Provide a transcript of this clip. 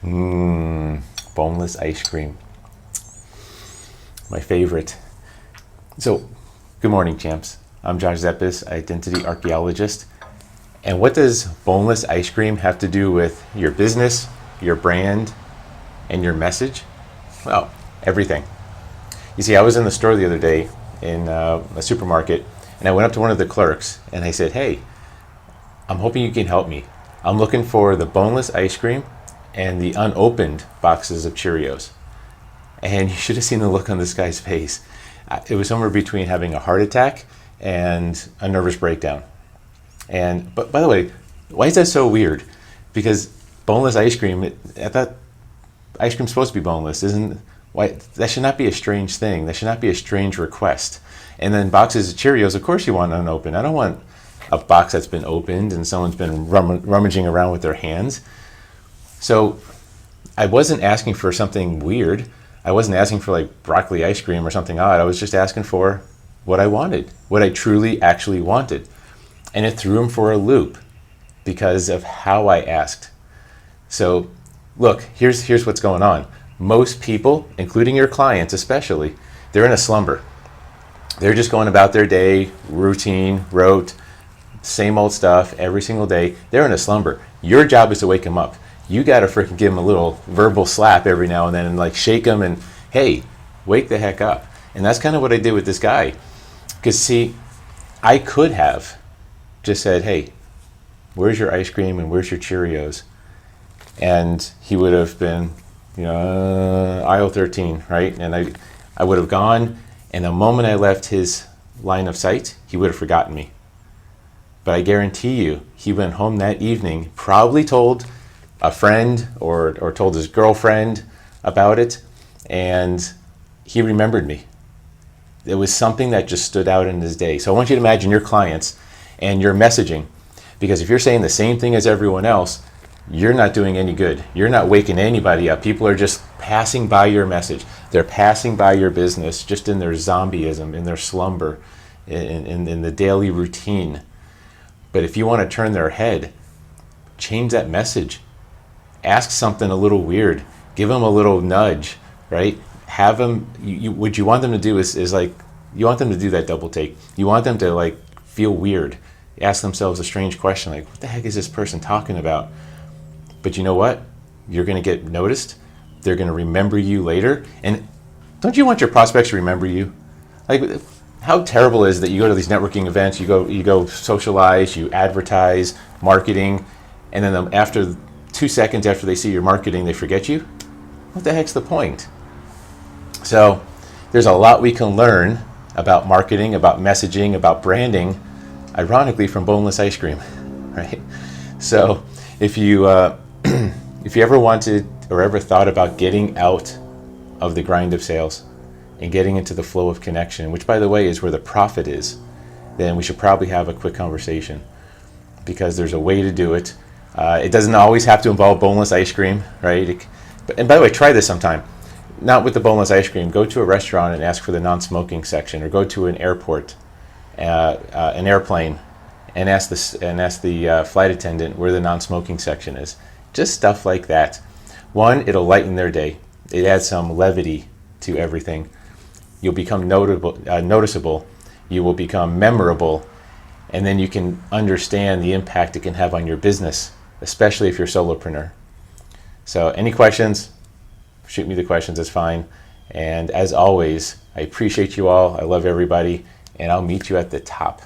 Boneless ice cream. My favorite. So, good morning, champs. I'm Josh Zeppis, identity archaeologist. And what does boneless ice cream have to do with your business, your brand, and your message? Well, everything. You see, I was in the store the other day in a supermarket, and I went up to one of the clerks and I said, "Hey, I'm hoping you can help me. I'm looking for the boneless ice cream and the unopened boxes of Cheerios." And you should have seen the look on this guy's face. It was somewhere between having a heart attack and a nervous breakdown. But by the way, why is that so weird? Because boneless ice cream, I thought ice cream's supposed to be boneless, isn't? Why that should not be a strange thing. That should not be a strange request. And then boxes of Cheerios, of course you want unopened. I don't want a box that's been opened and someone's been rummaging around with their hands. So I wasn't asking for something weird. I wasn't asking for like broccoli ice cream or something odd. I was just asking for what I wanted, what I truly actually wanted. And it threw him for a loop because of how I asked. So look, here's what's going on. Most people, including your clients especially, they're in a slumber. They're just going about their day, routine, rote, same old stuff every single day. They're in a slumber. Your job is to wake them up. You got to freaking give them a little verbal slap every now and then and like shake them and, hey, wake the heck up. And that's kind of what I did with this guy. Because see, I could have just said, "Hey, where's your ice cream and where's your Cheerios?" And he would have been, aisle 13, right? And I would have gone, and the moment I left his line of sight, he would have forgotten me. But I guarantee you, he went home that evening, probably told a friend or told his girlfriend about it, and he remembered me. It was something that just stood out in his day. So I want you to imagine your clients and your messaging, because if you're saying the same thing as everyone else, you're not doing any good. You're not waking anybody up. People are just passing by your message. They're passing by your business just in their zombieism, in their slumber, in the daily routine. But if you want to turn their head, change that message. Ask something a little weird. Give them a little nudge, right? Have them, what you want them to do is like, you want them to do that double take. You want them to like feel weird. Ask themselves a strange question like, what the heck is this person talking about? But you know what? You're going to get noticed. They're going to remember you later. And don't you want your prospects to remember you? Like, how terrible is it that you go to these networking events, you go socialize, you advertise, marketing, and then after 2 seconds after they see your marketing, they forget you? What the heck's the point? So there's a lot we can learn about marketing, about messaging, about branding, ironically from boneless ice cream, right? So if you ever wanted or ever thought about getting out of the grind of sales and getting into the flow of connection, which by the way is where the profit is, then we should probably have a quick conversation, because there's a way to do it. It doesn't always have to involve boneless ice cream, right? And by the way, try this sometime. Not with the boneless ice cream. Go to a restaurant and ask for the non-smoking section, or go to an airport, an airplane, and ask the flight attendant where the non-smoking section is. Just stuff like that. One, it'll lighten their day. It adds some levity to everything. You'll become noticeable. You will become memorable, and then you can understand the impact it can have on your business, especially if you're a solopreneur. So any questions, shoot me the questions, it's fine. And as always, I appreciate you all. I love everybody, and I'll meet you at the top.